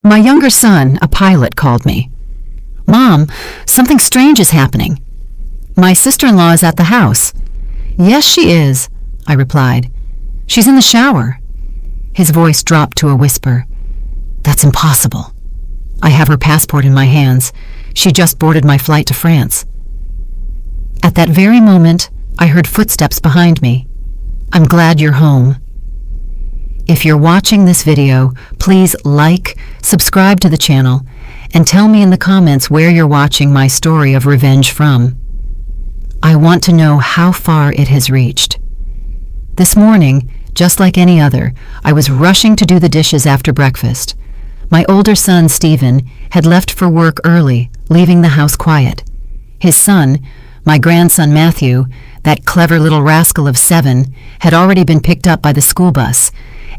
My younger son, a pilot, called me. "Mom, something strange is happening." "My sister-in-law is at the house." "Yes, she is," I replied. "She's in the shower." His voice dropped to a whisper. "That's impossible. I have her passport in my hands. She just boarded my flight to France." At that very moment, I heard footsteps behind me. "I'm glad you're home." If you're watching this video, please like, subscribe to the channel, and tell me in the comments where you're watching my story of revenge from. I want to know how far it has reached. This morning, just like any other, I was rushing to do the dishes after breakfast. My older son, Stephen, had left for work early, leaving the house quiet. His son, my grandson Matthew, that clever little rascal of 7, had already been picked up by the school bus,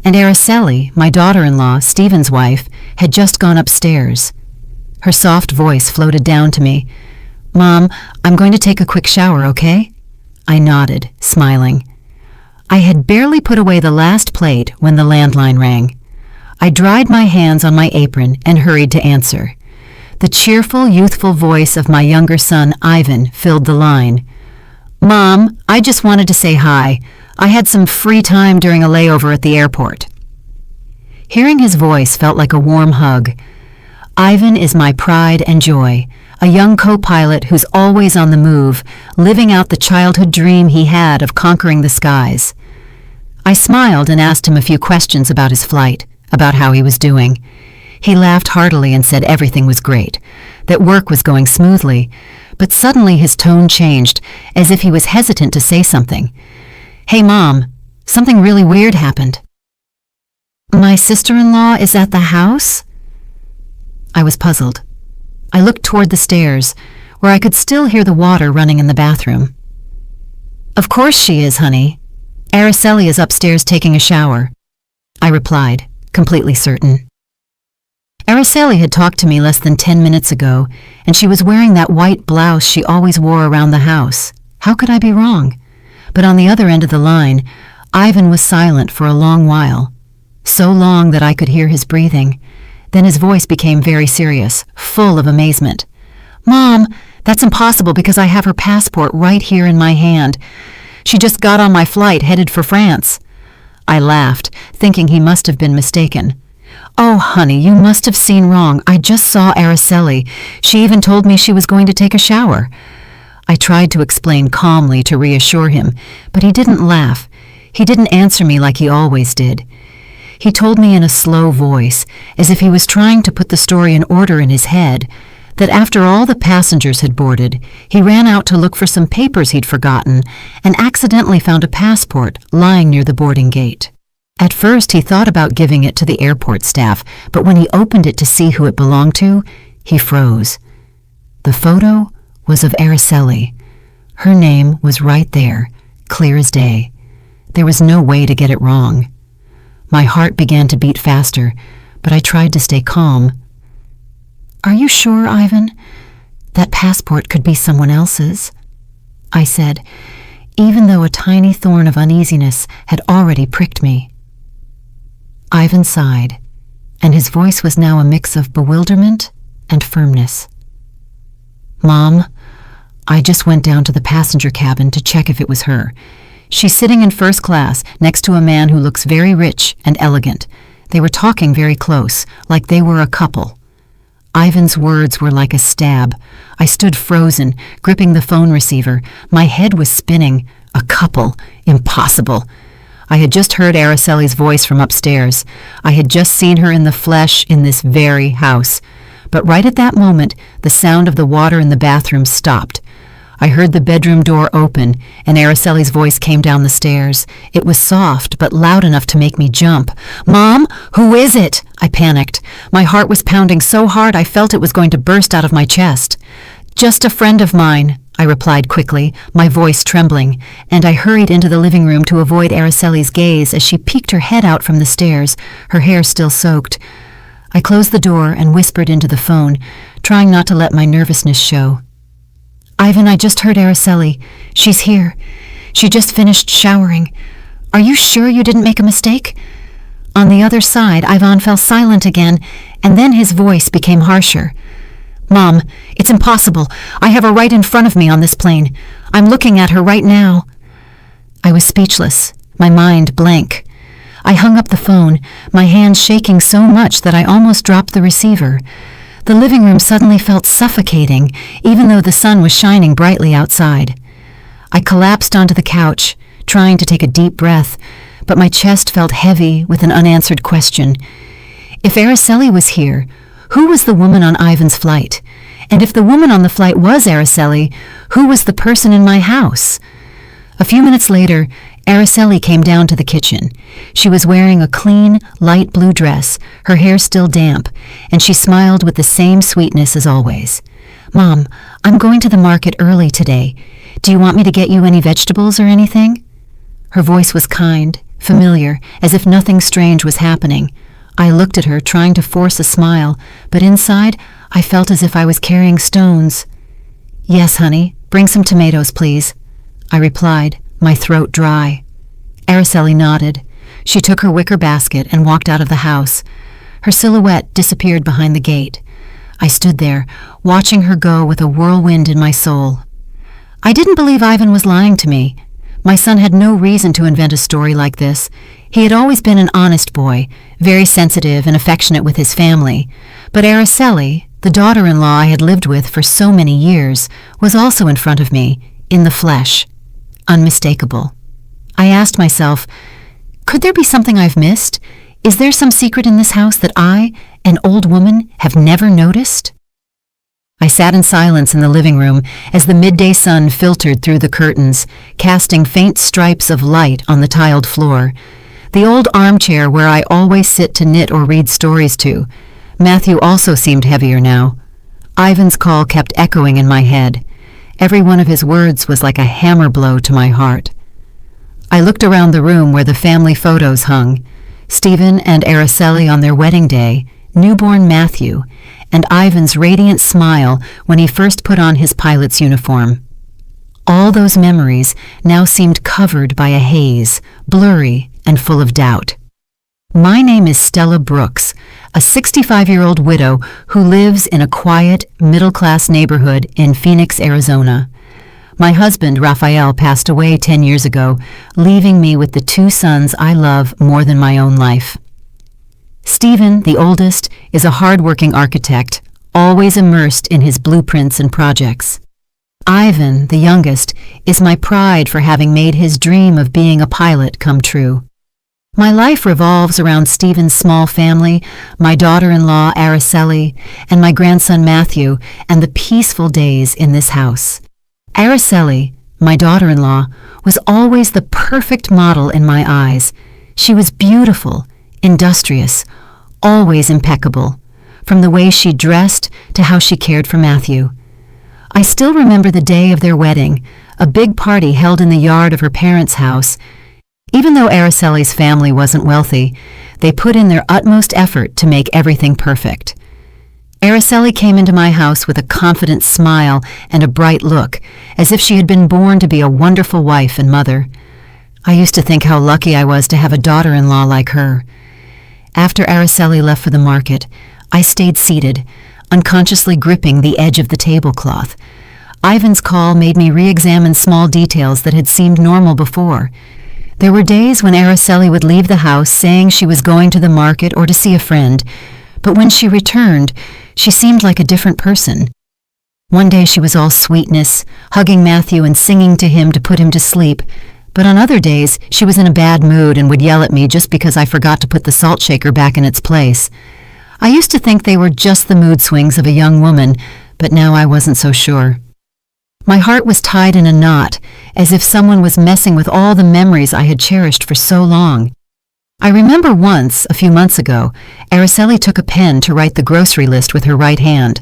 and Araceli, my daughter-in-law, Stephen's wife, had just gone upstairs. Her soft voice floated down to me. "Mom, I'm going to take a quick shower, okay?" I nodded, smiling. I had barely put away the last plate when the landline rang. I dried my hands on my apron and hurried to answer. The cheerful, youthful voice of my younger son, Ivan, filled the line. "Mom, I just wanted to say hi. I had some free time during a layover at the airport." Hearing his voice felt like a warm hug. Ivan is my pride and joy, a young co-pilot who's always on the move, living out the childhood dream he had of conquering the skies. I smiled and asked him a few questions about his flight, about how he was doing. He laughed heartily and said everything was great, that work was going smoothly, but suddenly his tone changed, as if he was hesitant to say something. "Hey, Mom, something really weird happened." "My sister-in-law is at the house?" I was puzzled. I looked toward the stairs, where I could still hear the water running in the bathroom. "Of course she is, honey. Araceli is upstairs taking a shower," I replied, completely certain. Araceli had talked to me less than 10 minutes ago, and she was wearing that white blouse she always wore around the house. How could I be wrong? But on the other end of the line, Ivan was silent for a long while, so long that I could hear his breathing. Then his voice became very serious, full of amazement. "Mom, that's impossible because I have her passport right here in my hand. She just got on my flight headed for France." I laughed, thinking he must have been mistaken. "Oh, honey, you must have seen wrong. I just saw Araceli. She even told me she was going to take a shower." I tried to explain calmly to reassure him, but he didn't laugh. He didn't answer me like he always did. He told me in a slow voice, as if he was trying to put the story in order in his head, that after all the passengers had boarded, he ran out to look for some papers he'd forgotten and accidentally found a passport lying near the boarding gate. At first, he thought about giving it to the airport staff, but when he opened it to see who it belonged to, he froze. The photo was of Araceli. Her name was right there, clear as day. There was no way to get it wrong. My heart began to beat faster, but I tried to stay calm. "Are you sure, Ivan? That passport could be someone else's," I said, even though a tiny thorn of uneasiness had already pricked me. Ivan sighed, and his voice was now a mix of bewilderment and firmness. "Mom, I just went down to the passenger cabin to check if it was her. She's sitting in first class next to a man who looks very rich and elegant. They were talking very close, like they were a couple." Ivan's words were like a stab. I stood frozen, gripping the phone receiver. My head was spinning. A couple? Impossible. I had just heard Araceli's voice from upstairs. I had just seen her in the flesh in this very house. But right at that moment, the sound of the water in the bathroom stopped. I heard the bedroom door open, and Araceli's voice came down the stairs. It was soft, but loud enough to make me jump. "Mom, who is it?" I panicked. My heart was pounding so hard I felt it was going to burst out of my chest. "Just a friend of mine," I replied quickly, my voice trembling, and I hurried into the living room to avoid Araceli's gaze as she peeked her head out from the stairs, her hair still soaked. I closed the door and whispered into the phone, trying not to let my nervousness show. "Ivan, I just heard Araceli. She's here. She just finished showering. Are you sure you didn't make a mistake?" On the other side, Ivan fell silent again, and then his voice became harsher. "Mom, it's impossible. I have her right in front of me on this plane. I'm looking at her right now." I was speechless, my mind blank. I hung up the phone, my hands shaking so much that I almost dropped the receiver. The living room suddenly felt suffocating, even though the sun was shining brightly outside. I collapsed onto the couch, trying to take a deep breath, but my chest felt heavy with an unanswered question. If Araceli was here, who was the woman on Ivan's flight? And if the woman on the flight was Araceli, who was the person in my house? A few minutes later, Araceli came down to the kitchen. She was wearing a clean, light blue dress, her hair still damp, and she smiled with the same sweetness as always. "Mom, I'm going to the market early today. Do you want me to get you any vegetables or anything?" Her voice was kind, familiar, as if nothing strange was happening. I looked at her, trying to force a smile, but inside, I felt as if I was carrying stones. "Yes, honey, bring some tomatoes, please," I replied, my throat dry. Araceli nodded. She took her wicker basket and walked out of the house. Her silhouette disappeared behind the gate. I stood there, watching her go with a whirlwind in my soul. I didn't believe Ivan was lying to me. My son had no reason to invent a story like this. He had always been an honest boy, very sensitive and affectionate with his family. But Araceli, the daughter-in-law I had lived with for so many years, was also in front of me, in the flesh. Unmistakable. I asked myself, could there be something I've missed? Is there some secret in this house that I, an old woman, have never noticed? I sat in silence in the living room as the midday sun filtered through the curtains, casting faint stripes of light on the tiled floor. The old armchair where I always sit to knit or read stories to. Matthew also seemed heavier now. Ivan's call kept echoing in my head. Every one of his words was like a hammer blow to my heart. I looked around the room where the family photos hung. Stephen and Araceli on their wedding day, newborn Matthew, and Ivan's radiant smile when he first put on his pilot's uniform. All those memories now seemed covered by a haze, blurry and full of doubt. My name is Stella Brooks, a 65-year-old widow who lives in a quiet, middle-class neighborhood in Phoenix, Arizona. My husband, Raphael, passed away 10 years ago, leaving me with the two sons I love more than my own life. Stephen, the oldest, is a hard-working architect, always immersed in his blueprints and projects. Ivan, the youngest, is my pride for having made his dream of being a pilot come true. My life revolves around Stephen's small family, my daughter-in-law Araceli, and my grandson Matthew, and the peaceful days in this house. Araceli, my daughter-in-law, was always the perfect model in my eyes. She was beautiful, industrious, always impeccable, from the way she dressed to how she cared for Matthew. I still remember the day of their wedding, a big party held in the yard of her parents' house. Even though Araceli's family wasn't wealthy, they put in their utmost effort to make everything perfect. Araceli came into my house with a confident smile and a bright look, as if she had been born to be a wonderful wife and mother. I used to think how lucky I was to have a daughter-in-law like her. After Araceli left for the market, I stayed seated, unconsciously gripping the edge of the tablecloth. Ivan's call made me re-examine small details that had seemed normal before. There were days when Araceli would leave the house saying she was going to the market or to see a friend, but when she returned, she seemed like a different person. One day she was all sweetness, hugging Matthew and singing to him to put him to sleep, but on other days she was in a bad mood and would yell at me just because I forgot to put the salt shaker back in its place. I used to think they were just the mood swings of a young woman, but now I wasn't so sure. My heart was tied in a knot, as if someone was messing with all the memories I had cherished for so long. I remember once, a few months ago, Araceli took a pen to write the grocery list with her right hand.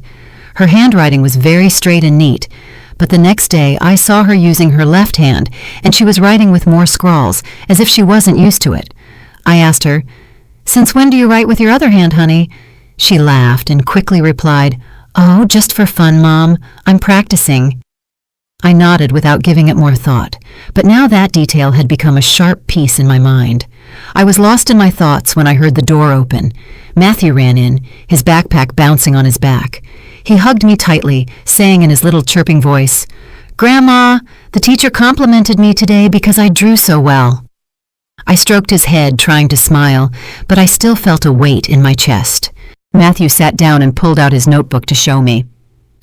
Her handwriting was very straight and neat, but the next day I saw her using her left hand, and she was writing with more scrawls, as if she wasn't used to it. I asked her, "Since when do you write with your other hand, honey?" She laughed and quickly replied, "Oh, just for fun, Mom. I'm practicing." I nodded without giving it more thought, but now that detail had become a sharp piece in my mind. I was lost in my thoughts when I heard the door open. Matthew ran in, his backpack bouncing on his back. He hugged me tightly, saying in his little chirping voice, "Grandma, the teacher complimented me today because I drew so well." I stroked his head, trying to smile, but I still felt a weight in my chest. Matthew sat down and pulled out his notebook to show me.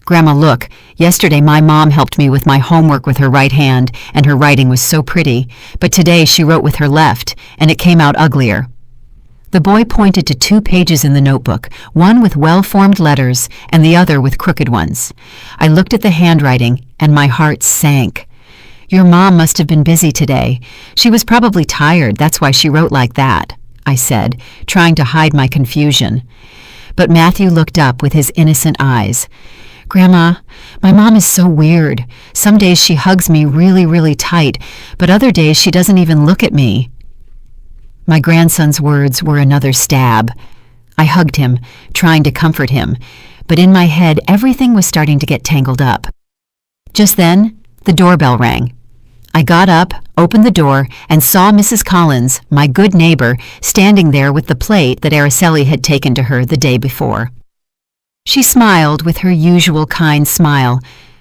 "Grandma, look, yesterday my mom helped me with my homework with her right hand, and her writing was so pretty, but today she wrote with her left, and it came out uglier." The boy pointed to 2 pages in the notebook, one with well-formed letters and the other with crooked ones. I looked at the handwriting, and my heart sank. "Your mom must have been busy today. She was probably tired, that's why she wrote like that," I said, trying to hide my confusion. But Matthew looked up with his innocent eyes. "Grandma, my mom is so weird. Some days she hugs me really, really tight, but other days she doesn't even look at me." My grandson's words were another stab. I hugged him, trying to comfort him, but in my head everything was starting to get tangled up. Just then, the doorbell rang. I got up, opened the door, and saw Mrs. Collins, my good neighbor, standing there with the plate that Araceli had taken to her the day before. She smiled with her usual kind smile,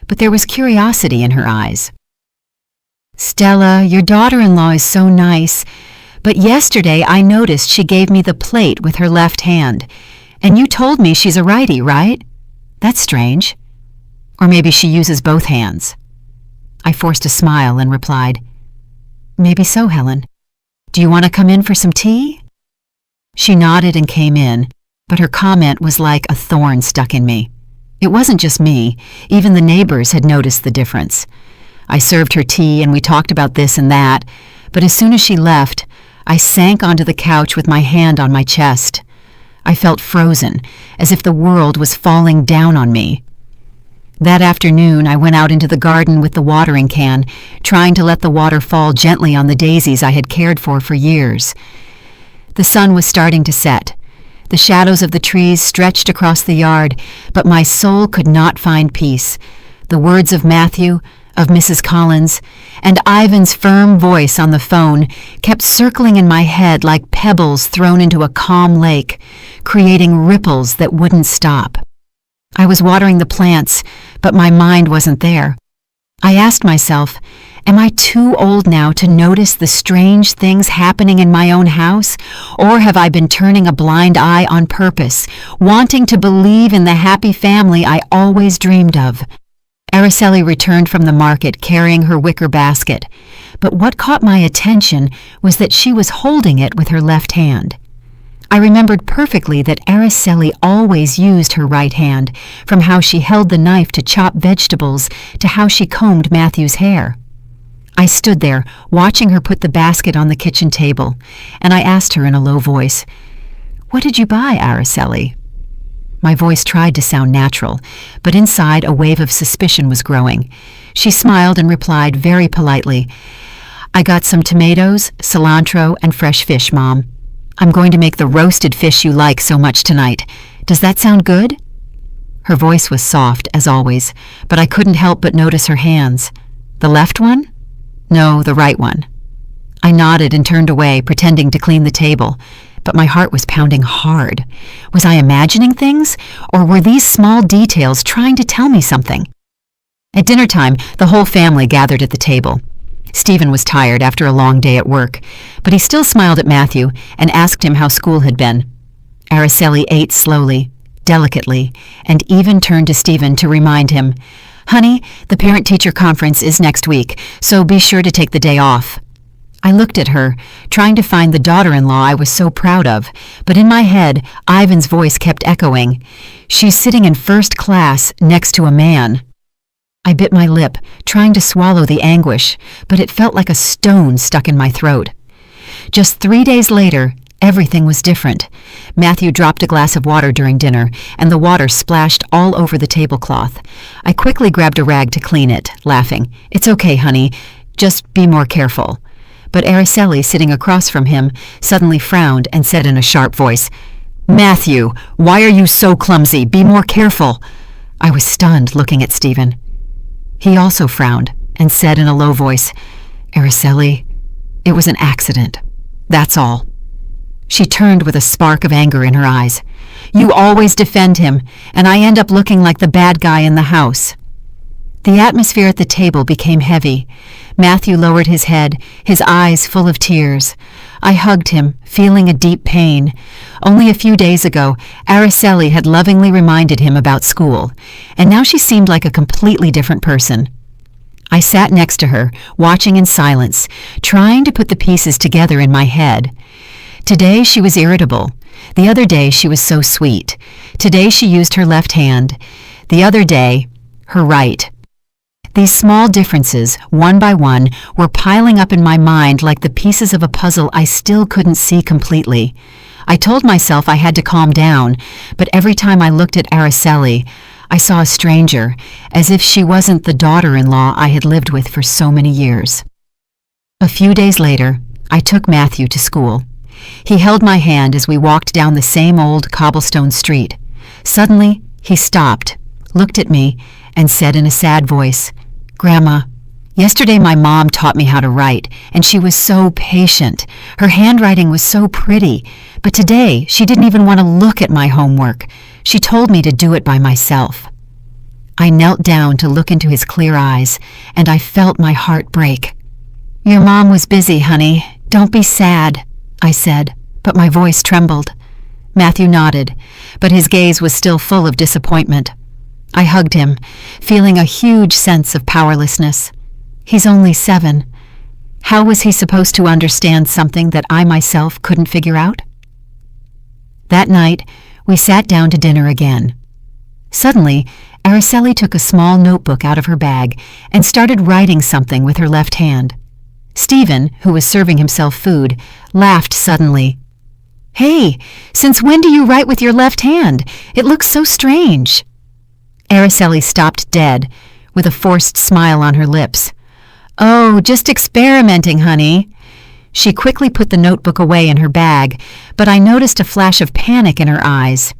but there was curiosity in her eyes. "Stella, your daughter-in-law is so nice, but yesterday I noticed she gave me the plate with her left hand, and you told me she's a righty, right? That's strange. Or maybe she uses both hands." I forced a smile and replied, "Maybe so, Helen. Do you want to come in for some tea?" She nodded and came in, but her comment was like a thorn stuck in me. It wasn't just me, even the neighbors had noticed the difference. I served her tea and we talked about this and that, but as soon as she left, I sank onto the couch with my hand on my chest. I felt frozen, as if the world was falling down on me. That afternoon, I went out into the garden with the watering can, trying to let the water fall gently on the daisies I had cared for years. The sun was starting to set. The shadows of the trees stretched across the yard, but my soul could not find peace. The words of Matthew, of Mrs. Collins, and Ivan's firm voice on the phone kept circling in my head like pebbles thrown into a calm lake, creating ripples that wouldn't stop. I was watering the plants, but my mind wasn't there. I asked myself, am I too old now to notice the strange things happening in my own house? Or have I been turning a blind eye on purpose, wanting to believe in the happy family I always dreamed of? Araceli returned from the market carrying her wicker basket, but what caught my attention was that she was holding it with her left hand. I remembered perfectly that Araceli always used her right hand, from how she held the knife to chop vegetables to how she combed Matthew's hair. I stood there, watching her put the basket on the kitchen table, and I asked her in a low voice, "What did you buy, Araceli?" My voice tried to sound natural, but inside a wave of suspicion was growing. She smiled and replied very politely, "I got some tomatoes, cilantro, and fresh fish, Mom. I'm going to make the roasted fish you like so much tonight. Does that sound good?" Her voice was soft, as always, but I couldn't help but notice her hands. The left one? No, the right one. I nodded and turned away, pretending to clean the table, but my heart was pounding hard. Was I imagining things, or were these small details trying to tell me something? At dinner time, the whole family gathered at the table. Stephen was tired after a long day at work, but he still smiled at Matthew and asked him how school had been. Araceli ate slowly, delicately, and even turned to Stephen to remind him, "Honey, the parent-teacher conference is next week, so be sure to take the day off." I looked at her, trying to find the daughter-in-law I was so proud of, but in my head, Ivan's voice kept echoing, "She's sitting in first class next to a man." I bit my lip, trying to swallow the anguish, but it felt like a stone stuck in my throat. Just 3 days later, everything was different. Matthew dropped a glass of water during dinner, and the water splashed all over the tablecloth. I quickly grabbed a rag to clean it, laughing, "It's okay, honey, just be more careful." But Araceli, sitting across from him, suddenly frowned and said in a sharp voice, "Matthew, why are you so clumsy? Be more careful." I was stunned, looking at Stephen. He also frowned and said in a low voice, "Araceli, it was an accident. That's all." She turned with a spark of anger in her eyes. "You always defend him, and I end up looking like the bad guy in the house." The atmosphere at the table became heavy. Matthew lowered his head, his eyes full of tears. I hugged him, feeling a deep pain. Only a few days ago, Araceli had lovingly reminded him about school, and now she seemed like a completely different person. I sat next to her, watching in silence, trying to put the pieces together in my head. Today she was irritable. The other day she was so sweet. Today she used her left hand. The other day, her right. These small differences, one by one, were piling up in my mind like the pieces of a puzzle I still couldn't see completely. I told myself I had to calm down, but every time I looked at Araceli, I saw a stranger, as if she wasn't the daughter-in-law I had lived with for so many years. A few days later, I took Matthew to school. He held my hand as we walked down the same old cobblestone street. Suddenly, he stopped, looked at me, and said in a sad voice, "Grandma, yesterday my mom taught me how to write, and she was so patient. Her handwriting was so pretty, but today she didn't even want to look at my homework. She told me to do it by myself." I knelt down to look into his clear eyes, and I felt my heart break. "Your mom was busy, honey. Don't be sad," I said, but my voice trembled. Matthew nodded, but his gaze was still full of disappointment. I hugged him, feeling a huge sense of powerlessness. He's only 7. How was he supposed to understand something that I myself couldn't figure out? That night, we sat down to dinner again. Suddenly, Araceli took a small notebook out of her bag and started writing something with her left hand. Stephen, who was serving himself food, laughed suddenly. "Hey, since when do you write with your left hand? It looks so strange." Araceli stopped dead, with a forced smile on her lips. "Oh, just experimenting, honey." She quickly put the notebook away in her bag, but I noticed a flash of panic in her eyes.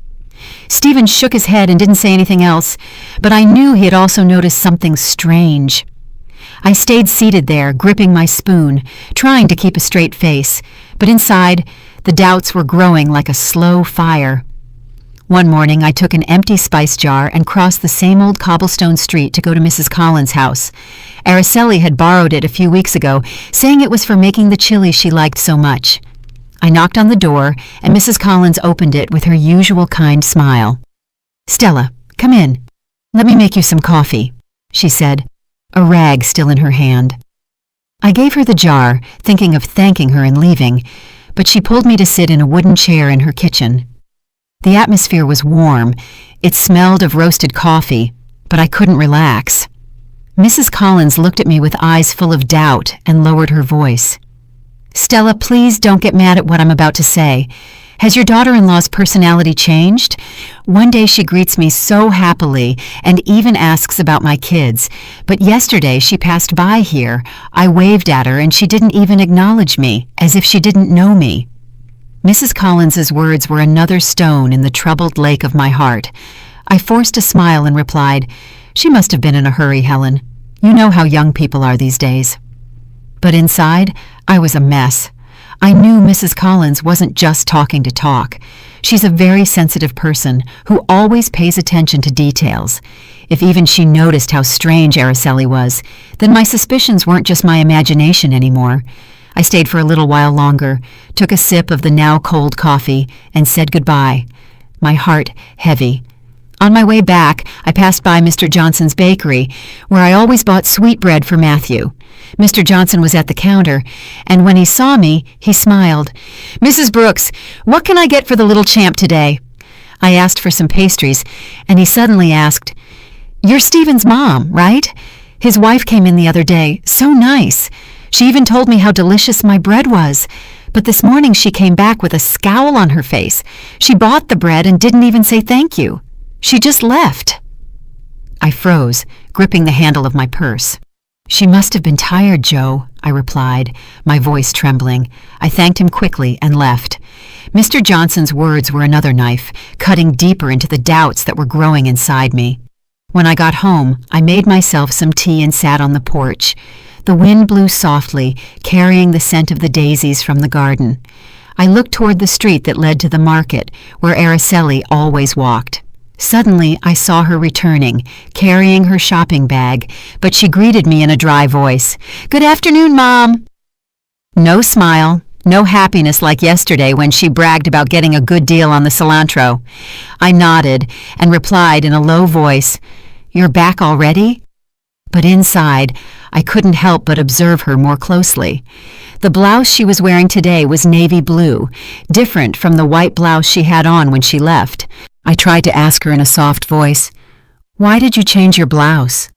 Stephen shook his head and didn't say anything else, but I knew he had also noticed something strange. I stayed seated there, gripping my spoon, trying to keep a straight face, but inside, the doubts were growing like a slow fire. One morning, I took an empty spice jar and crossed the same old cobblestone street to go to Mrs. Collins' house. Araceli had borrowed it a few weeks ago, saying it was for making the chili she liked so much. I knocked on the door, and Mrs. Collins opened it with her usual kind smile. "Stella, come in. Let me make you some coffee," she said, a rag still in her hand. I gave her the jar, thinking of thanking her and leaving, but she pulled me to sit in a wooden chair in her kitchen. The atmosphere was warm. It smelled of roasted coffee, but I couldn't relax. Mrs. Collins looked at me with eyes full of doubt and lowered her voice. "Stella, please don't get mad at what I'm about to say. Has your daughter-in-law's personality changed? One day she greets me so happily and even asks about my kids, but yesterday she passed by here. I waved at her and she didn't even acknowledge me, as if she didn't know me." Mrs. Collins's words were another stone in the troubled lake of my heart. I forced a smile and replied, "She must have been in a hurry, Helen. You know how young people are these days." But inside, I was a mess. I knew Mrs. Collins wasn't just talking to talk. She's a very sensitive person who always pays attention to details. If even she noticed how strange Araceli was, then my suspicions weren't just my imagination anymore. I stayed for a little while longer, took a sip of the now cold coffee, and said goodbye, my heart heavy. On my way back, I passed by Mr. Johnson's bakery, where I always bought sweetbread for Matthew. Mr. Johnson was at the counter, and when he saw me, he smiled. "Mrs. Brooks, what can I get for the little champ today?" I asked for some pastries, and he suddenly asked, "You're Stephen's mom, right? His wife came in the other day. So nice. She even told me how delicious my bread was. But this morning she came back with a scowl on her face. She bought the bread and didn't even say thank you. She just left." I froze, gripping the handle of my purse. "She must have been tired, Joe," I replied, my voice trembling. I thanked him quickly and left. Mr. Johnson's words were another knife, cutting deeper into the doubts that were growing inside me. When I got home, I made myself some tea and sat on the porch. The wind blew softly, carrying the scent of the daisies from the garden. I looked toward the street that led to the market, where Araceli always walked. Suddenly, I saw her returning, carrying her shopping bag, but she greeted me in a dry voice. "Good afternoon, Mom." No smile, no happiness like yesterday when she bragged about getting a good deal on the cilantro. I nodded and replied in a low voice, "You're back already?" But inside, I couldn't help but observe her more closely. The blouse she was wearing today was navy blue, different from the white blouse she had on when she left. I tried to ask her in a soft voice, "Why did you change your blouse?"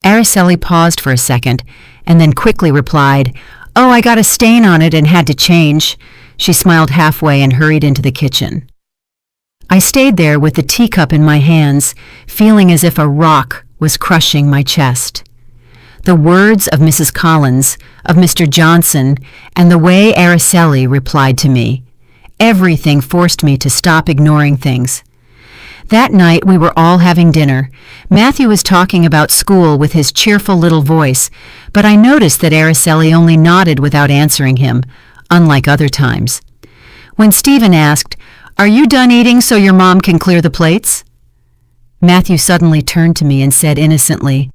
Araceli paused for a second, and then quickly replied, "Oh, I got a stain on it and had to change." She smiled halfway and hurried into the kitchen. I stayed there with the teacup in my hands, feeling as if a rock was crushing my chest. The words of Mrs. Collins, of Mr. Johnson, and the way Araceli replied to me, everything forced me to stop ignoring things. That night we were all having dinner. Matthew was talking about school with his cheerful little voice, but I noticed that Araceli only nodded without answering him, unlike other times. When Stephen asked, "Are you done eating so your mom can clear the plates?" Matthew suddenly turned to me and said innocently,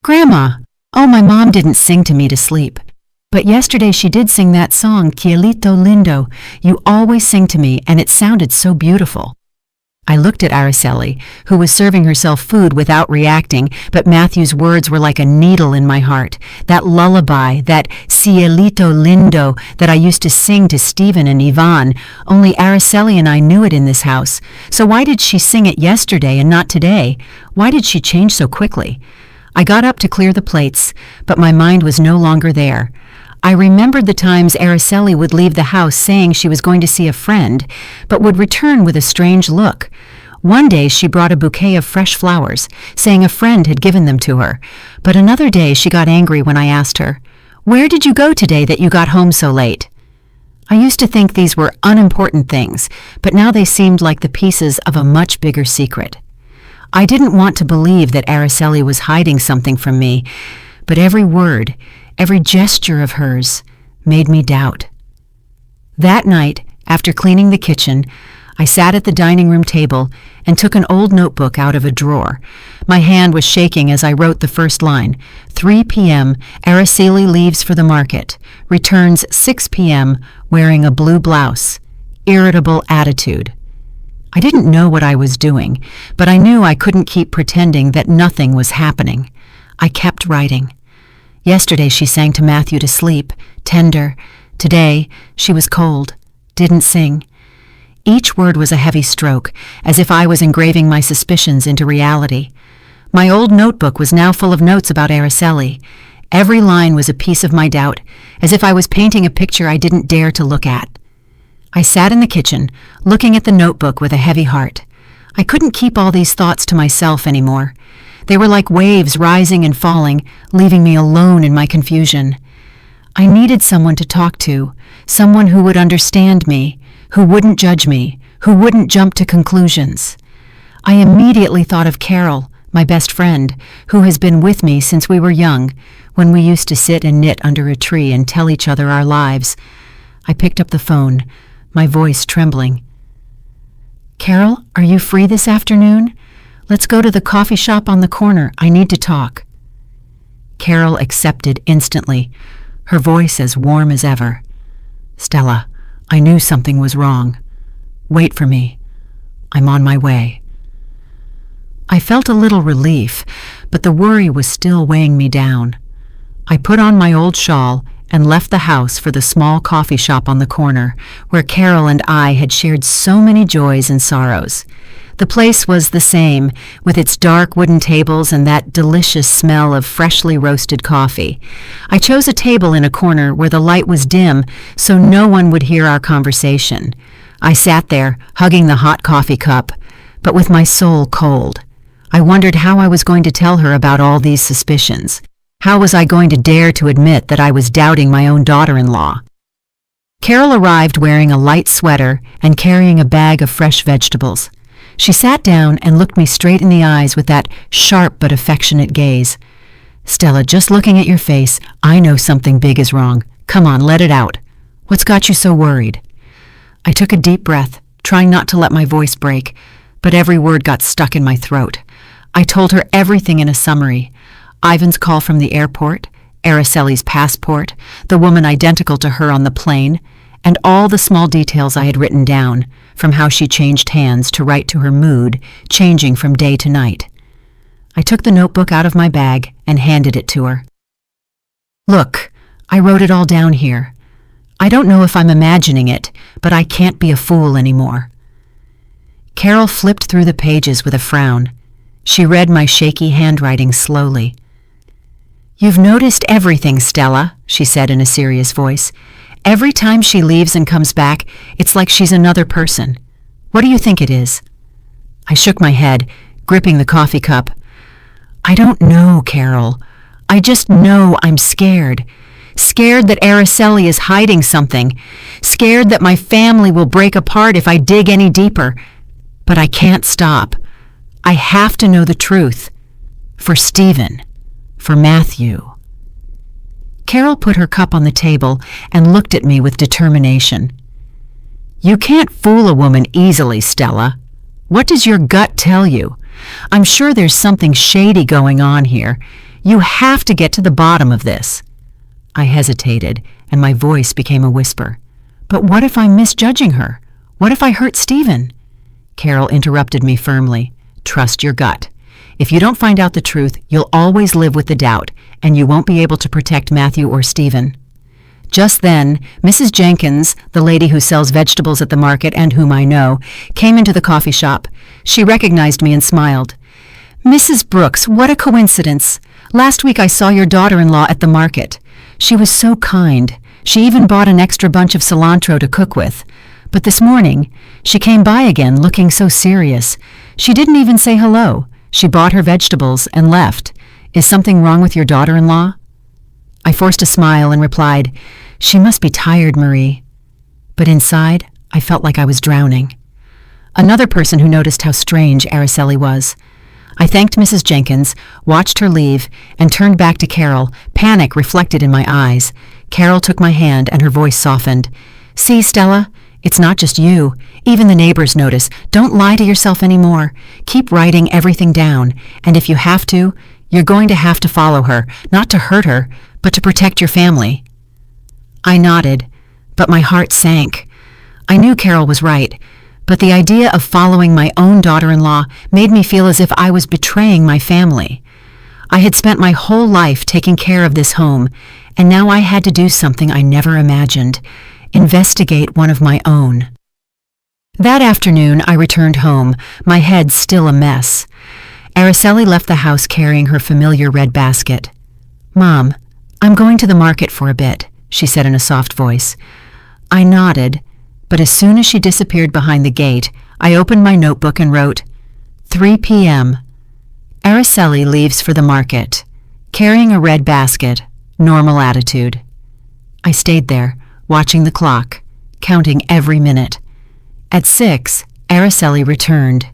"Grandma, oh, my mom didn't sing to me to sleep. But yesterday she did sing that song, Cielito Lindo. You always sing to me, and it sounded so beautiful." I looked at Araceli, who was serving herself food without reacting, but Matthew's words were like a needle in my heart. That lullaby, that Cielito Lindo that I used to sing to Stephen and Yvonne, only Araceli and I knew it in this house. So why did she sing it yesterday and not today? Why did she change so quickly? I got up to clear the plates, but my mind was no longer there. I remembered the times Araceli would leave the house saying she was going to see a friend, but would return with a strange look. One day she brought a bouquet of fresh flowers, saying a friend had given them to her, but another day she got angry when I asked her, "Where did you go today that you got home so late?" I used to think these were unimportant things, but now they seemed like the pieces of a much bigger secret. I didn't want to believe that Araceli was hiding something from me, but every word, every gesture of hers made me doubt. That night, after cleaning the kitchen, I sat at the dining room table and took an old notebook out of a drawer. My hand was shaking as I wrote the first line. 3 p.m., Araceli leaves for the market, returns 6 p.m. wearing a blue blouse, irritable attitude. I didn't know what I was doing, but I knew I couldn't keep pretending that nothing was happening. I kept writing. Yesterday she sang to Matthew to sleep, tender. Today she was cold, didn't sing. Each word was a heavy stroke, as if I was engraving my suspicions into reality. My old notebook was now full of notes about Araceli. Every line was a piece of my doubt, as if I was painting a picture I didn't dare to look at. I sat in the kitchen, looking at the notebook with a heavy heart. I couldn't keep all these thoughts to myself anymore. They were like waves rising and falling, leaving me alone in my confusion. I needed someone to talk to, someone who would understand me, who wouldn't judge me, who wouldn't jump to conclusions. I immediately thought of Carol, my best friend, who has been with me since we were young, when we used to sit and knit under a tree and tell each other our lives. I picked up the phone, my voice trembling. "Carol, are you free this afternoon? Let's go to the coffee shop on the corner. I need to talk." Carol accepted instantly, her voice as warm as ever. "Stella, I knew something was wrong. Wait for me. I'm on my way." I felt a little relief, but the worry was still weighing me down. I put on my old shawl and left the house for the small coffee shop on the corner, where Carol and I had shared so many joys and sorrows. The place was the same, with its dark wooden tables and that delicious smell of freshly roasted coffee. I chose a table in a corner where the light was dim, so no one would hear our conversation. I sat there, hugging the hot coffee cup, but with my soul cold. I wondered how I was going to tell her about all these suspicions. How was I going to dare to admit that I was doubting my own daughter-in-law? Carol arrived wearing a light sweater and carrying a bag of fresh vegetables. She sat down and looked me straight in the eyes with that sharp but affectionate gaze. Stella, just looking at your face, I know something big is wrong. Come on, let it out. What's got you so worried? I took a deep breath, trying not to let my voice break, but every word got stuck in my throat. I told her everything in a summary. Ivan's call from the airport, Araceli's passport, the woman identical to her on the plane, and all the small details I had written down, from how she changed hands to right to her mood, changing from day to night. I took the notebook out of my bag and handed it to her. Look, I wrote it all down here. I don't know if I'm imagining it, but I can't be a fool anymore. Carol flipped through the pages with a frown. She read my shaky handwriting slowly. You've noticed everything, Stella, she said in a serious voice. Every time she leaves and comes back, it's like she's another person. What do you think it is? I shook my head, gripping the coffee cup. I don't know, Carol. I just know I'm scared. Scared that Araceli is hiding something. Scared that my family will break apart if I dig any deeper. But I can't stop. I have to know the truth. For Stephen. For Matthew. Carol put her cup on the table and looked at me with determination. You can't fool a woman easily, Stella. What does your gut tell you? I'm sure there's something shady going on here. You have to get to the bottom of this. I hesitated, and my voice became a whisper. But what if I'm misjudging her? What if I hurt Stephen? Carol interrupted me firmly. Trust your gut. If you don't find out the truth, you'll always live with the doubt, and you won't be able to protect Matthew or Stephen. Just then, Mrs. Jenkins, the lady who sells vegetables at the market and whom I know, came into the coffee shop. She recognized me and smiled. Mrs. Brooks, what a coincidence. Last week I saw your daughter-in-law at the market. She was so kind. She even bought an extra bunch of cilantro to cook with. But this morning, she came by again looking so serious. She didn't even say hello. She bought her vegetables and left. Is something wrong with your daughter-in-law? I forced a smile and replied, She must be tired, Marie. But inside, I felt like I was drowning. Another person who noticed how strange Araceli was. I thanked Mrs. Jenkins, watched her leave, and turned back to Carol, panic reflected in my eyes. Carol took my hand and her voice softened. See, Stella, it's not just you. Even the neighbors notice. Don't lie to yourself anymore. Keep writing everything down, and if you have to, you're going to have to follow her, not to hurt her, but to protect your family. I nodded, but my heart sank. I knew Carol was right, but the idea of following my own daughter-in-law made me feel as if I was betraying my family. I had spent my whole life taking care of this home, and now I had to do something I never imagined, investigate one of my own. That afternoon, I returned home, my head still a mess. Araceli left the house carrying her familiar red basket. Mom, I'm going to the market for a bit, she said in a soft voice. I nodded, but as soon as she disappeared behind the gate, I opened my notebook and wrote, 3 p.m. Araceli leaves for the market, carrying a red basket, normal attitude. I stayed there, watching the clock, counting every minute. At 6, Araceli returned.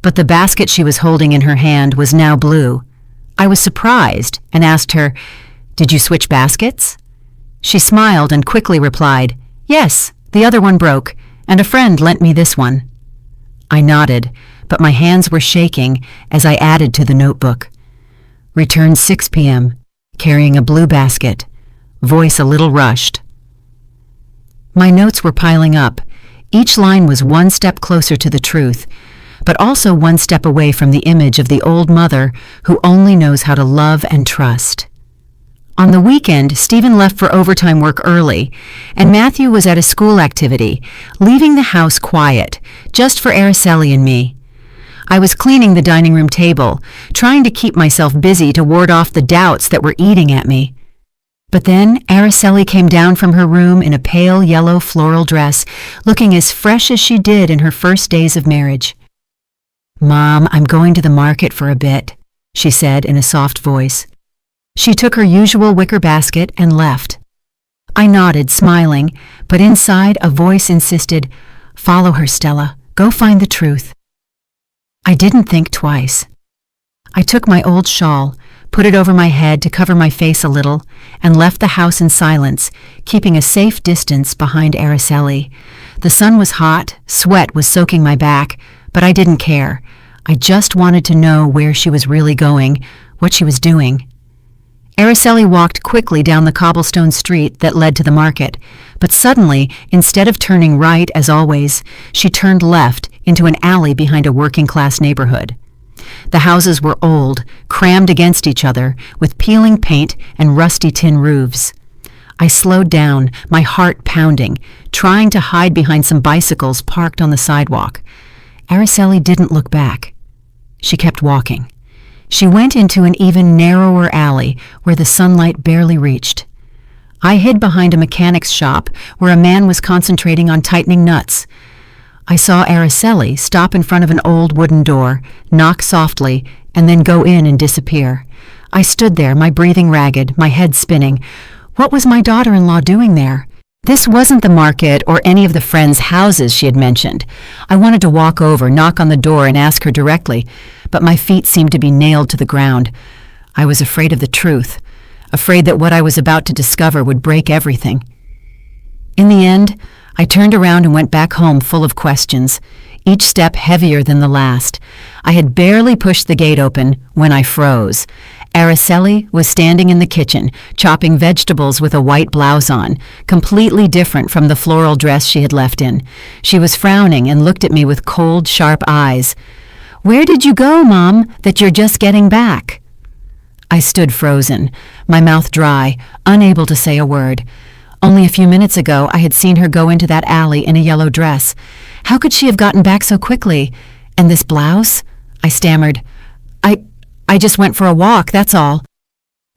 But the basket she was holding in her hand was now blue. I was surprised and asked her, Did you switch baskets? She smiled and quickly replied, Yes, the other one broke, and a friend lent me this one. I nodded, but my hands were shaking as I added to the notebook. Returned 6 p.m., carrying a blue basket, voice a little rushed. My notes were piling up. Each line was one step closer to the truth, but also one step away from the image of the old mother who only knows how to love and trust. On the weekend, Stephen left for overtime work early, and Matthew was at a school activity, leaving the house quiet, just for Araceli and me. I was cleaning the dining room table, trying to keep myself busy to ward off the doubts that were eating at me. But then Araceli came down from her room in a pale yellow floral dress, looking as fresh as she did in her first days of marriage. Mom, I'm going to the market for a bit, she said in a soft voice. She took her usual wicker basket and left. I nodded, smiling, but inside a voice insisted, Follow her, Stella. Go find the truth. I didn't think twice. I took my old shawl, put it over my head to cover my face a little, and left the house in silence, keeping a safe distance behind Araceli. The sun was hot, sweat was soaking my back, but I didn't care. I just wanted to know where she was really going, what she was doing. Araceli walked quickly down the cobblestone street that led to the market, but suddenly, instead of turning right as always, she turned left into an alley behind a working-class neighborhood. The houses were old, crammed against each other, with peeling paint and rusty tin roofs. I slowed down, my heart pounding, trying to hide behind some bicycles parked on the sidewalk. Araceli didn't look back. She kept walking. She went into an even narrower alley where the sunlight barely reached. I hid behind a mechanic's shop where a man was concentrating on tightening nuts. I saw Araceli stop in front of an old wooden door, knock softly, and then go in and disappear. I stood there, my breathing ragged, my head spinning. What was my daughter-in-law doing there? This wasn't the market or any of the friends' houses she had mentioned. I wanted to walk over, knock on the door, and ask her directly, but my feet seemed to be nailed to the ground. I was afraid of the truth, afraid that what I was about to discover would break everything. In the end, I turned around and went back home full of questions, each step heavier than the last. I had barely pushed the gate open when I froze. Araceli was standing in the kitchen, chopping vegetables with a white blouse on, completely different from the floral dress she had left in. She was frowning and looked at me with cold, sharp eyes. "Where did you go, Mom, that you're just getting back?" I stood frozen, my mouth dry, unable to say a word. Only a few minutes ago, I had seen her go into that alley in a yellow dress. How could she have gotten back so quickly? And this blouse? I stammered. I just went for a walk, that's all.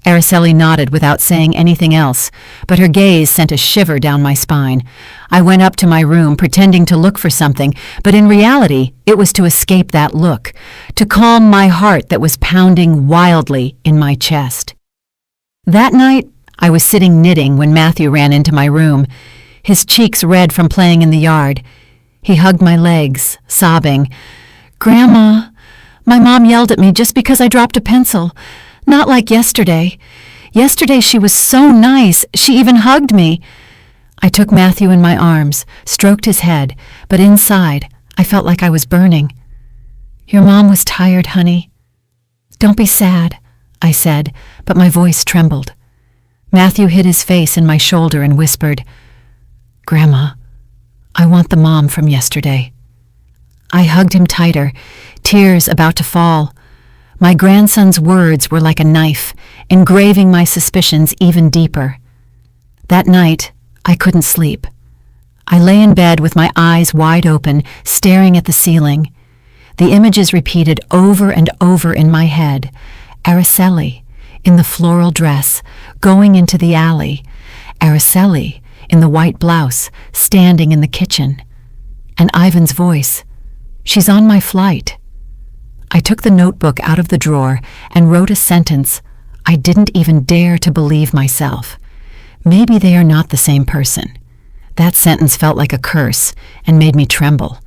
Araceli nodded without saying anything else, but her gaze sent a shiver down my spine. I went up to my room, pretending to look for something, but in reality, it was to escape that look, to calm my heart that was pounding wildly in my chest. That night, I was sitting knitting when Matthew ran into my room, his cheeks red from playing in the yard. He hugged my legs, sobbing, "Grandma, my mom yelled at me just because I dropped a pencil. Not like yesterday. Yesterday she was so nice, she even hugged me." I took Matthew in my arms, stroked his head, but inside, I felt like I was burning. "Your mom was tired, honey." "Don't be sad," I said, but my voice trembled. Matthew hid his face in my shoulder and whispered, "Grandma, I want the mom from yesterday." I hugged him tighter, tears about to fall. My grandson's words were like a knife, engraving my suspicions even deeper. That night, I couldn't sleep. I lay in bed with my eyes wide open, staring at the ceiling. The images repeated over and over in my head. Araceli, in the floral dress, going into the alley. Araceli, in the white blouse, standing in the kitchen. And Ivan's voice, "She's on my flight." I took the notebook out of the drawer and wrote a sentence. I didn't even dare to believe myself. Maybe they are not the same person. That sentence felt like a curse and made me tremble.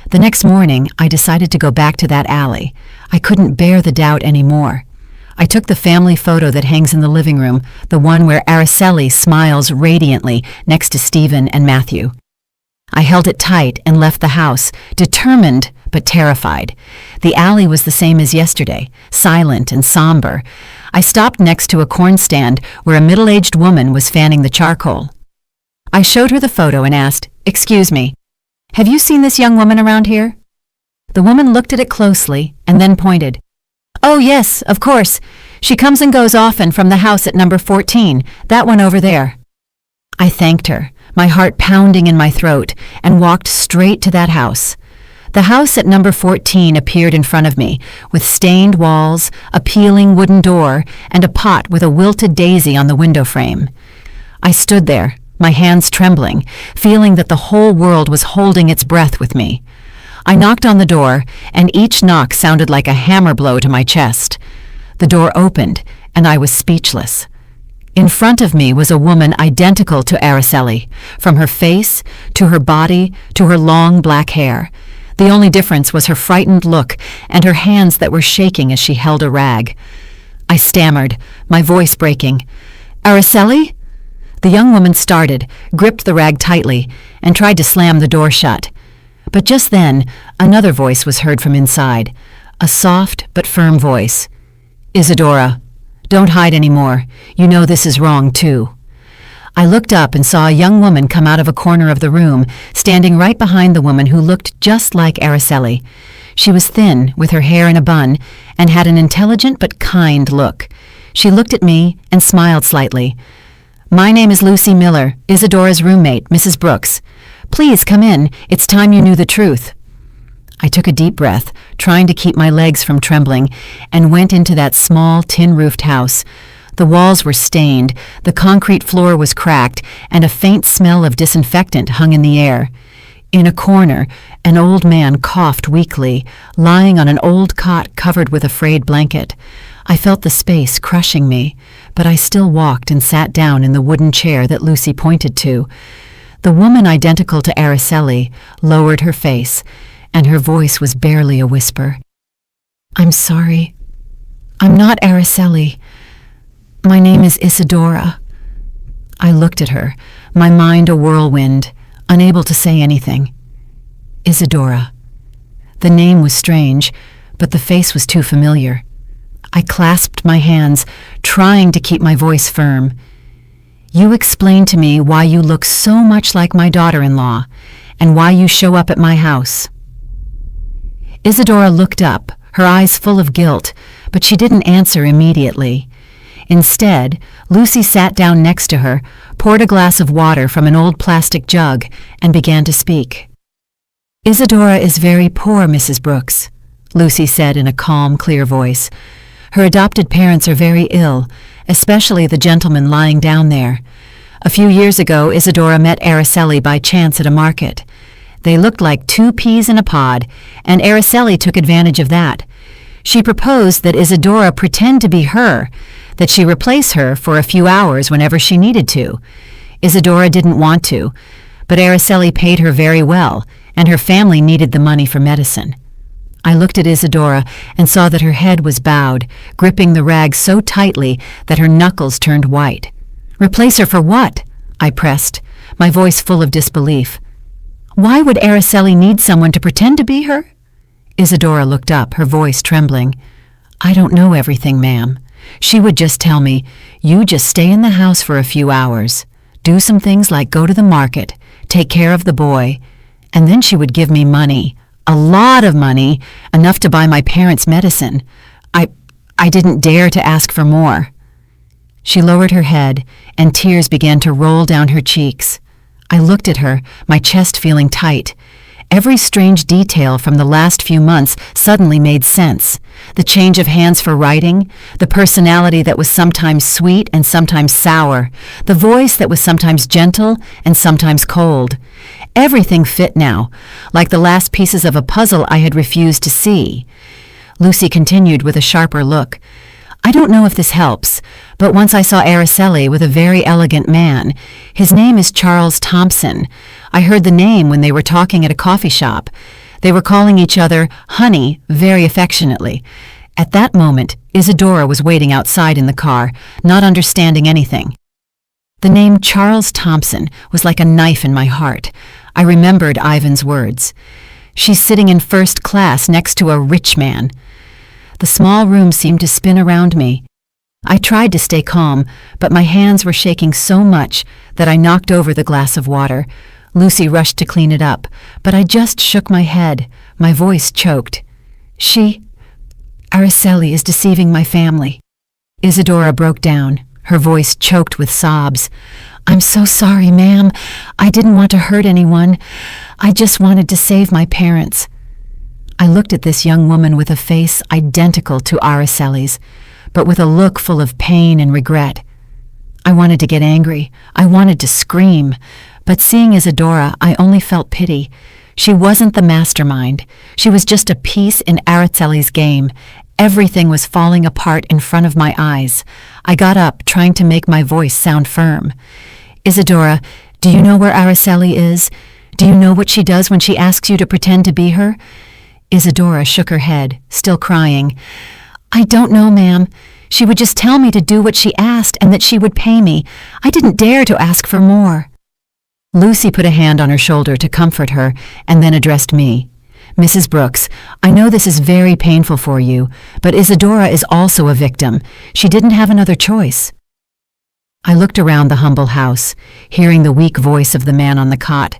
The next morning, I decided to go back to that alley. I couldn't bear the doubt anymore. I took the family photo that hangs in the living room, the one where Araceli smiles radiantly next to Stephen and Matthew. I held it tight and left the house, determined but terrified. The alley was the same as yesterday, silent and somber. I stopped next to a corn stand where a middle-aged woman was fanning the charcoal. I showed her the photo and asked, "Excuse me, have you seen this young woman around here?" The woman looked at it closely and then pointed. "Oh yes, of course. She comes and goes often from the house at number 14, that one over there." I thanked her, my heart pounding in my throat, and walked straight to that house. The house at number 14 appeared in front of me, with stained walls, a peeling wooden door, and a pot with a wilted daisy on the window frame. I stood there, my hands trembling, feeling that the whole world was holding its breath with me. I knocked on the door, and each knock sounded like a hammer blow to my chest. The door opened, and I was speechless. In front of me was a woman identical to Araceli, from her face, to her body, to her long black hair. The only difference was her frightened look and her hands that were shaking as she held a rag. I stammered, my voice breaking. "Araceli?" The young woman started, gripped the rag tightly, and tried to slam the door shut. But just then, another voice was heard from inside, a soft but firm voice. "Isadora, don't hide anymore. You know this is wrong, too." I looked up and saw a young woman come out of a corner of the room, standing right behind the woman who looked just like Araceli. She was thin, with her hair in a bun, and had an intelligent but kind look. She looked at me and smiled slightly. "My name is Lucy Miller, Isadora's roommate, Mrs. Brooks. Please come in. It's time you knew the truth." I took a deep breath, trying to keep my legs from trembling, and went into that small, tin-roofed house. The walls were stained, the concrete floor was cracked, and a faint smell of disinfectant hung in the air. In a corner, an old man coughed weakly, lying on an old cot covered with a frayed blanket. I felt the space crushing me, but I still walked and sat down in the wooden chair that Lucy pointed to. The woman identical to Araceli lowered her face, and her voice was barely a whisper. "I'm sorry. I'm not Araceli. My name is Isadora." I looked at her, my mind a whirlwind, unable to say anything. Isadora. The name was strange, but the face was too familiar. I clasped my hands, trying to keep my voice firm. "You explain to me why you look so much like my daughter-in-law, and why you show up at my house." Isadora looked up, her eyes full of guilt, but she didn't answer immediately. Instead, Lucy sat down next to her, poured a glass of water from an old plastic jug, and began to speak. "Isadora is very poor, Mrs. Brooks," Lucy said in a calm, clear voice. "Her adopted parents are very ill, especially the gentleman lying down there. A few years ago, Isadora met Araceli by chance at a market. They looked like two peas in a pod, and Araceli took advantage of that. She proposed that Isadora pretend to be her, that she replace her for a few hours whenever she needed to. Isadora didn't want to, but Araceli paid her very well, and her family needed the money for medicine. I looked at Isadora and saw that her head was bowed, gripping the rag so tightly that her knuckles turned white. "Replace her for what?" I pressed, my voice full of disbelief. "Why would Araceli need someone to pretend to be her?" Isadora looked up, her voice trembling. "I don't know everything, ma'am. She would just tell me, you just stay in the house for a few hours, do some things like go to the market, take care of the boy, and then she would give me money, a lot of money, enough to buy my parents' medicine. I didn't dare to ask for more." She lowered her head, and tears began to roll down her cheeks. I looked at her, my chest feeling tight. Every strange detail from the last few months suddenly made sense. The change of hands for writing, the personality that was sometimes sweet and sometimes sour, the voice that was sometimes gentle and sometimes cold. Everything fit now, like the last pieces of a puzzle I had refused to see. Lucy continued with a sharper look. "I don't know if this helps, but once I saw Araceli with a very elegant man. His name is Charles Thompson. I heard the name when they were talking at a coffee shop. They were calling each other honey very affectionately. At that moment, Isadora was waiting outside in the car, not understanding anything. The name Charles Thompson was like a knife in my heart. I remembered Ivan's words. She's sitting in first class next to a rich man. The small room seemed to spin around me. I tried to stay calm, but my hands were shaking so much that I knocked over the glass of water. Lucy rushed to clean it up, but I just shook my head. My voice choked. Araceli is deceiving my family." Isadora broke down, her voice choked with sobs. "I'm so sorry, ma'am. I didn't want to hurt anyone. I just wanted to save my parents." I looked at this young woman with a face identical to Araceli's, but with a look full of pain and regret. I wanted to get angry. I wanted to scream. But seeing Isadora, I only felt pity. She wasn't the mastermind. She was just a piece in Araceli's game. Everything was falling apart in front of my eyes. I got up, trying to make my voice sound firm. "Isadora, do you know where Araceli is? Do you know what she does when she asks you to pretend to be her?" Isadora shook her head, still crying. "I don't know, ma'am. She would just tell me to do what she asked and that she would pay me. I didn't dare to ask for more." Lucy put a hand on her shoulder to comfort her and then addressed me. "Mrs. Brooks, I know this is very painful for you, but Isadora is also a victim. She didn't have another choice." I looked around the humble house, hearing the weak voice of the man on the cot.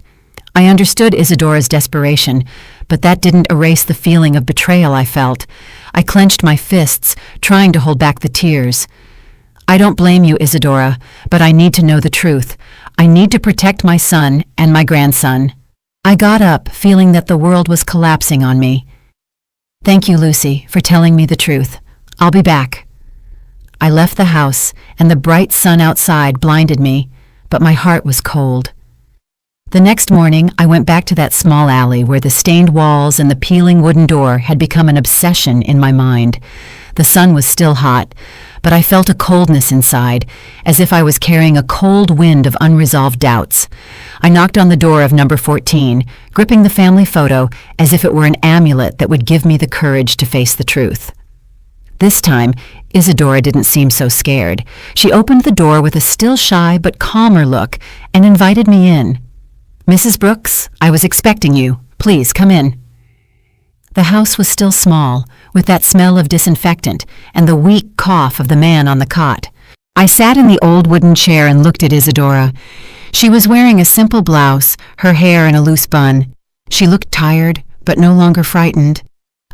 I understood Isadora's desperation, but that didn't erase the feeling of betrayal I felt. I clenched my fists, trying to hold back the tears. "I don't blame you, Isadora, but I need to know the truth. I need to protect my son and my grandson." I got up, feeling that the world was collapsing on me. "Thank you, Lucy, for telling me the truth. I'll be back." I left the house, and the bright sun outside blinded me, but my heart was cold. The next morning, I went back to that small alley where the stained walls and the peeling wooden door had become an obsession in my mind. The sun was still hot, but I felt a coldness inside, as if I was carrying a cold wind of unresolved doubts. I knocked on the door of number 14, gripping the family photo as if it were an amulet that would give me the courage to face the truth. This time, Isadora didn't seem so scared. She opened the door with a still shy but calmer look and invited me in. "Mrs. Brooks, I was expecting you. Please, come in." The house was still small, with that smell of disinfectant and the weak cough of the man on the cot. I sat in the old wooden chair and looked at Isadora. She was wearing a simple blouse, her hair in a loose bun. She looked tired, but no longer frightened.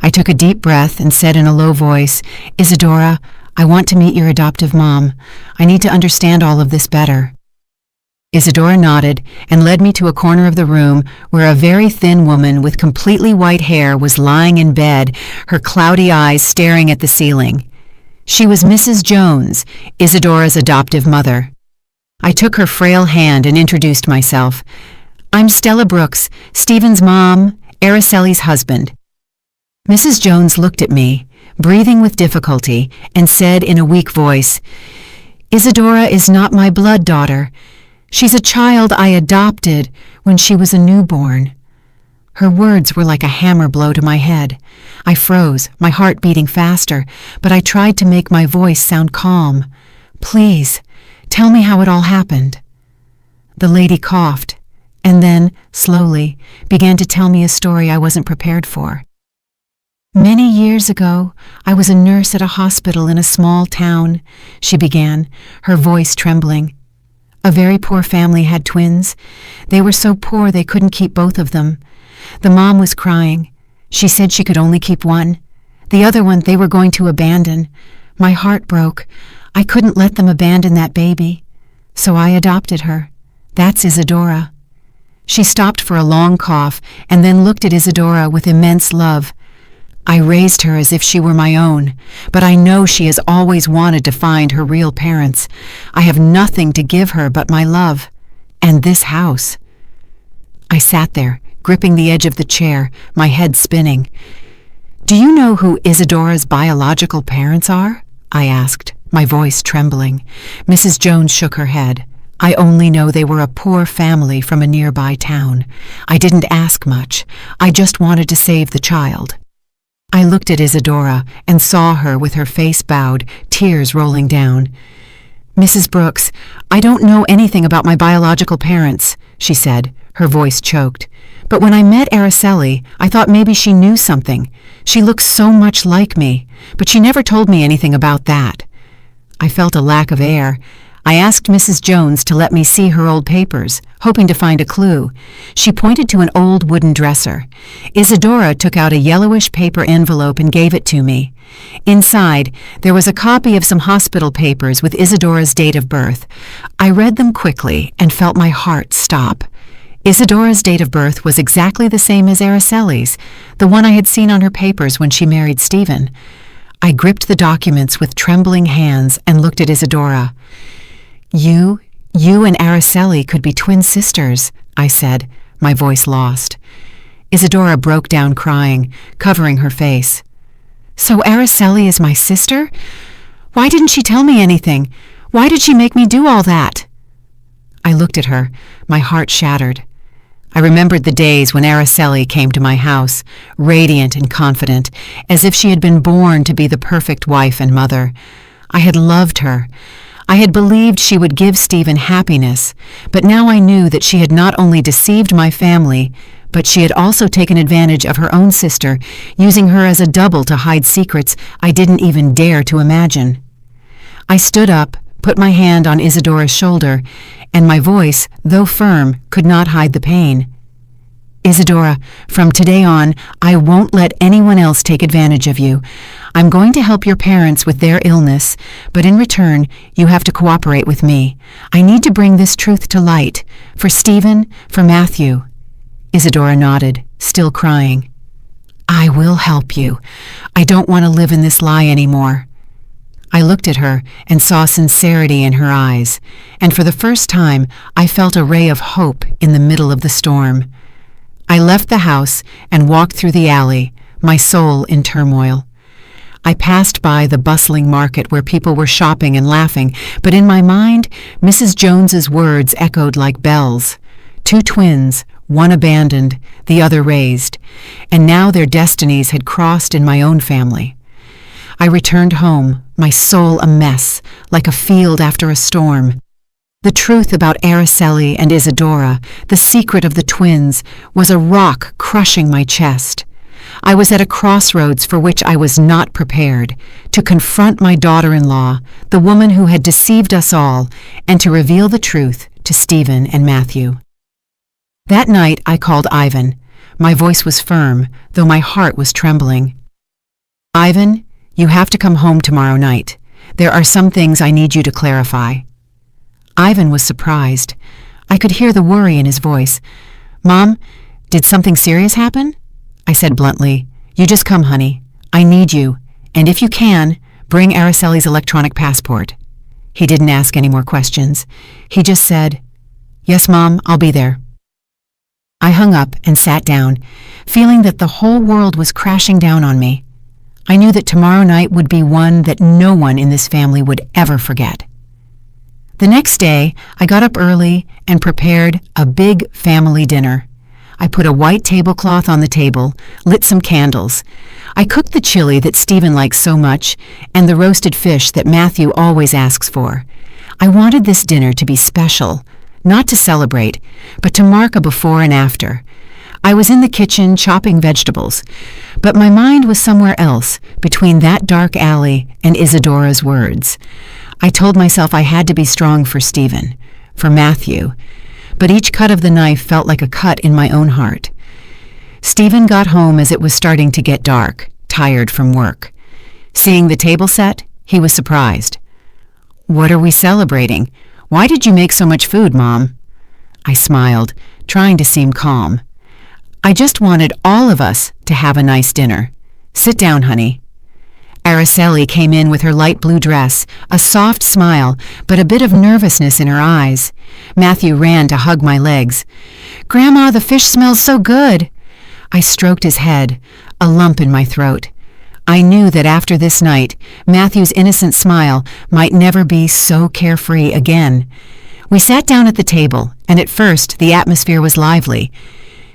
I took a deep breath and said in a low voice, "Isadora, I want to meet your adoptive mom. I need to understand all of this better." Isadora nodded and led me to a corner of the room where a very thin woman with completely white hair was lying in bed, her cloudy eyes staring at the ceiling. She was Mrs. Jones, Isadora's adoptive mother. I took her frail hand and introduced myself. "I'm Stella Brooks, Stephen's mom, Araceli's husband." Mrs. Jones looked at me, breathing with difficulty, and said in a weak voice, "Isadora is not my blood daughter. She's a child I adopted when she was a newborn." Her words were like a hammer blow to my head. I froze, my heart beating faster, but I tried to make my voice sound calm. "Please, tell me how it all happened." The lady coughed, and then, slowly, began to tell me a story I wasn't prepared for. "Many years ago, I was a nurse at a hospital in a small town," she began, her voice trembling. "A very poor family had twins. They were so poor they couldn't keep both of them. The mom was crying. She said she could only keep one. The other one they were going to abandon. My heart broke. I couldn't let them abandon that baby. So I adopted her. That's Isadora." She stopped for a long cough and then looked at Isadora with immense love. "I raised her as if she were my own, but I know she has always wanted to find her real parents. I have nothing to give her but my love, and this house." I sat there, gripping the edge of the chair, my head spinning. "Do you know who Isadora's biological parents are?" I asked, my voice trembling. Mrs. Jones shook her head. "I only know they were a poor family from a nearby town. I didn't ask much. I just wanted to save the child." I looked at Isadora and saw her with her face bowed, tears rolling down. "Mrs. Brooks, I don't know anything about my biological parents," she said, her voice choked. "But when I met Araceli, I thought maybe she knew something. She looks so much like me, but she never told me anything about that." I felt a lack of air. I asked Mrs. Jones to let me see her old papers, hoping to find a clue. She pointed to an old wooden dresser. Isadora took out a yellowish paper envelope and gave it to me. Inside, there was a copy of some hospital papers with Isadora's date of birth. I read them quickly and felt my heart stop. Isadora's date of birth was exactly the same as Araceli's, the one I had seen on her papers when she married Stephen. I gripped the documents with trembling hands and looked at Isadora. You and Araceli could be twin sisters," I said, my voice lost. Isadora broke down crying, covering her face. "So Araceli is my sister? Why didn't she tell me anything? Why did she make me do all that?" I looked at her, my heart shattered. I remembered the days when Araceli came to my house, radiant and confident, as if she had been born to be the perfect wife and mother. I had loved her. I had believed she would give Stephen happiness, but now I knew that she had not only deceived my family, but she had also taken advantage of her own sister, using her as a double to hide secrets I didn't even dare to imagine. I stood up, put my hand on Isadora's shoulder, and my voice, though firm, could not hide the pain. Isadora, from today on, I won't let anyone else take advantage of you. I'm going to help your parents with their illness, but in return, you have to cooperate with me. I need to bring this truth to light, for Stephen, for Matthew. Isadora nodded, still crying. I will help you. I don't want to live in this lie anymore. I looked at her and saw sincerity in her eyes, and for the first time I felt a ray of hope in the middle of the storm. I left the house and walked through the alley, my soul in turmoil. I passed by the bustling market where people were shopping and laughing, but in my mind, Mrs. Jones's words echoed like bells. 2 twins, one abandoned, the other raised, and now their destinies had crossed in my own family. I returned home, my soul a mess, like a field after a storm. The truth about Araceli and Isadora, the secret of the twins, was a rock crushing my chest. I was at a crossroads for which I was not prepared, to confront my daughter-in-law, the woman who had deceived us all, and to reveal the truth to Stephen and Matthew. That night I called Ivan. My voice was firm, though my heart was trembling. Ivan, you have to come home tomorrow night. There are some things I need you to clarify. Ivan was surprised. I could hear the worry in his voice. Mom, did something serious happen? I said bluntly, You just come, honey. I need you, and if you can, bring Araceli's electronic passport. He didn't ask any more questions. He just said, Yes, Mom, I'll be there. I hung up and sat down, feeling that the whole world was crashing down on me. I knew that tomorrow night would be one that no one in this family would ever forget. The next day, I got up early and prepared a big family dinner. I put a white tablecloth on the table, lit some candles. I cooked the chili that Stephen likes so much and the roasted fish that Matthew always asks for. I wanted this dinner to be special, not to celebrate, but to mark a before and after. I was in the kitchen chopping vegetables, but my mind was somewhere else, between that dark alley and Isadora's words. I told myself I had to be strong for Stephen, for Matthew, but each cut of the knife felt like a cut in my own heart. Stephen got home as it was starting to get dark, tired from work. Seeing the table set, he was surprised. What are we celebrating? Why did you make so much food, Mom? I smiled, trying to seem calm. I just wanted all of us to have a nice dinner. Sit down, honey. Araceli came in with her light blue dress, a soft smile, but a bit of nervousness in her eyes. Matthew ran to hug my legs. Grandma, the fish smells so good. I stroked his head, a lump in my throat. I knew that after this night, Matthew's innocent smile might never be so carefree again. We sat down at the table, and at first the atmosphere was lively.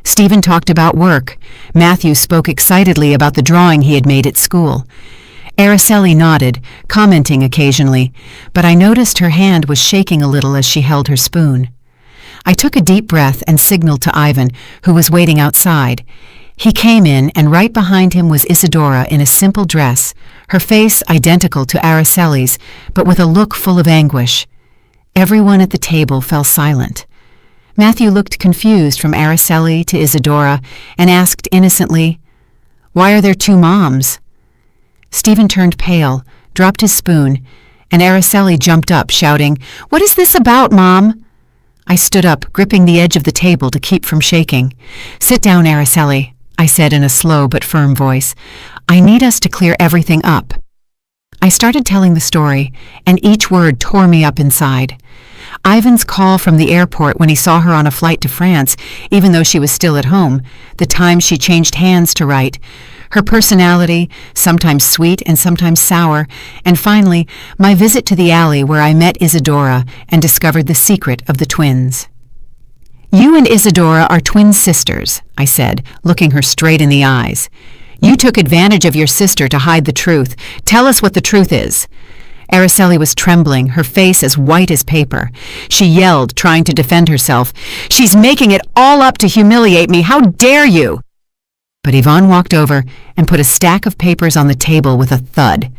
Stephen talked about work. Matthew spoke excitedly about the drawing he had made at school. Araceli nodded, commenting occasionally, but I noticed her hand was shaking a little as she held her spoon. I took a deep breath and signaled to Ivan, who was waiting outside. He came in, and right behind him was Isadora in a simple dress, her face identical to Araceli's, but with a look full of anguish. Everyone at the table fell silent. Matthew looked confused from Araceli to Isadora and asked innocently, Why are there 2 moms? Stephen turned pale, dropped his spoon, and Araceli jumped up, shouting, What is this about, Mom? I stood up, gripping the edge of the table to keep from shaking. Sit down, Araceli, I said in a slow but firm voice. I need us to clear everything up. I started telling the story, and each word tore me up inside. Ivan's call from the airport when he saw her on a flight to France, even though she was still at home, the time she changed hands to write, her personality, sometimes sweet and sometimes sour, and finally, my visit to the alley where I met Isadora and discovered the secret of the twins. You and Isadora are twin sisters, I said, looking her straight in the eyes. You took advantage of your sister to hide the truth. Tell us what the truth is. Araceli was trembling, her face as white as paper. She yelled, trying to defend herself. She's making it all up to humiliate me. How dare you? But Yvonne walked over and put a stack of papers on the table with a thud.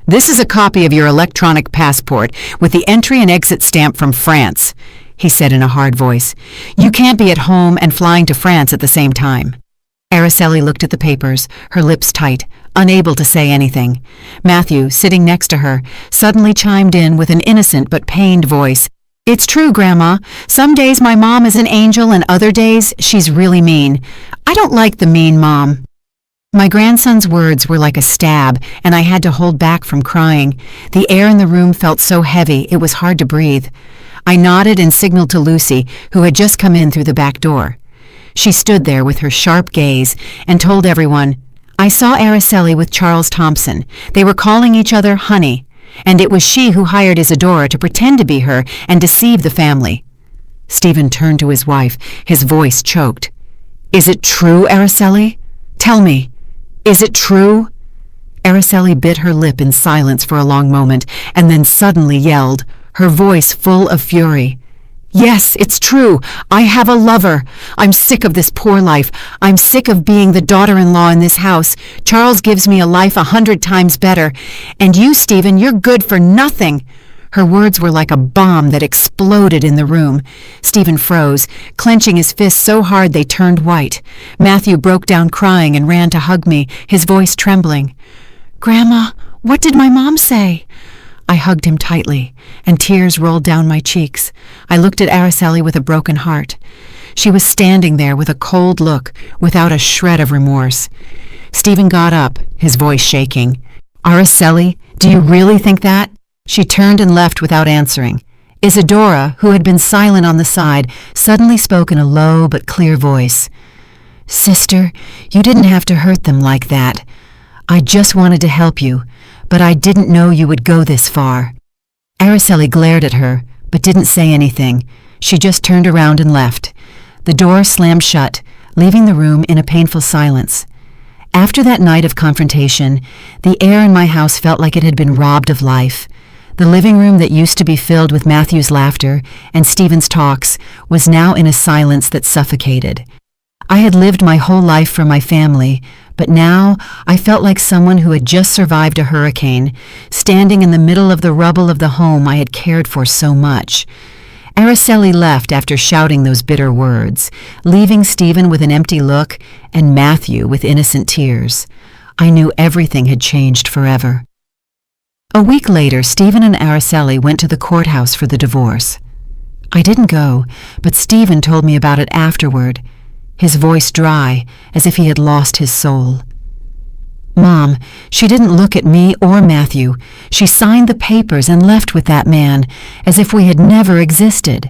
This is a copy of your electronic passport with the entry and exit stamp from France, he said in a hard voice. You can't be at home and flying to France at the same time. Araceli looked at the papers, her lips tight, unable to say anything. Matthew, sitting next to her, suddenly chimed in with an innocent but pained voice. It's true, Grandma. Some days my mom is an angel and other days she's really mean. I don't like the mean mom. My grandson's words were like a stab, and I had to hold back from crying. The air in the room felt so heavy it was hard to breathe. I nodded and signaled to Lucy, who had just come in through the back door. She stood there with her sharp gaze and told everyone, I saw Araceli with Charles Thompson. They were calling each other honey, and it was she who hired Isadora to pretend to be her and deceive the family. Stephen turned to his wife, his voice choked. Is it true, Araceli? Tell me. Is it true? Araceli bit her lip in silence for a long moment and then suddenly yelled, her voice full of fury. Yes, it's true. I have a lover. I'm sick of this poor life. I'm sick of being the daughter-in-law in this house. Charles gives me a life 100 times better. And you, Stephen, you're good for nothing. Her words were like a bomb that exploded in the room. Stephen froze, clenching his fists so hard they turned white. Matthew broke down crying and ran to hug me, his voice trembling. Grandma, what did my mom say? I hugged him tightly, and tears rolled down my cheeks. I looked at Araceli with a broken heart. She was standing there with a cold look, without a shred of remorse. Stephen got up, his voice shaking. Araceli, do you really think that? She turned and left without answering. Isadora, who had been silent on the side, suddenly spoke in a low but clear voice. Sister, you didn't have to hurt them like that. I just wanted to help you, but I didn't know you would go this far. Araceli glared at her, but didn't say anything. She just turned around and left. The door slammed shut, leaving the room in a painful silence. After that night of confrontation, the air in my house felt like it had been robbed of life. The living room that used to be filled with Matthew's laughter and Stephen's talks was now in a silence that suffocated. I had lived my whole life for my family, but now I felt like someone who had just survived a hurricane, standing in the middle of the rubble of the home I had cared for so much. Araceli left after shouting those bitter words, leaving Stephen with an empty look and Matthew with innocent tears. I knew everything had changed forever. A week later, Stephen and Araceli went to the courthouse for the divorce. I didn't go, but Stephen told me about it afterward, his voice dry, as if he had lost his soul. Mom, she didn't look at me or Matthew. She signed the papers and left with that man, as if we had never existed.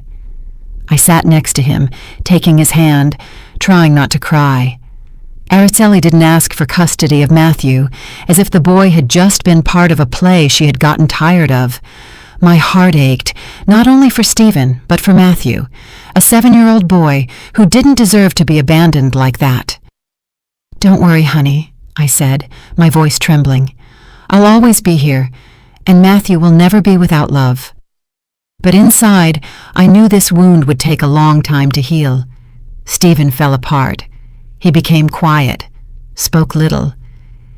I sat next to him, taking his hand, trying not to cry. Araceli didn't ask for custody of Matthew, as if the boy had just been part of a play she had gotten tired of. My heart ached, not only for Stephen, but for Matthew, a 7-year-old boy who didn't deserve to be abandoned like that. Don't worry, honey, I said, my voice trembling. I'll always be here, and Matthew will never be without love. But inside, I knew this wound would take a long time to heal. Stephen fell apart. He became quiet, spoke little.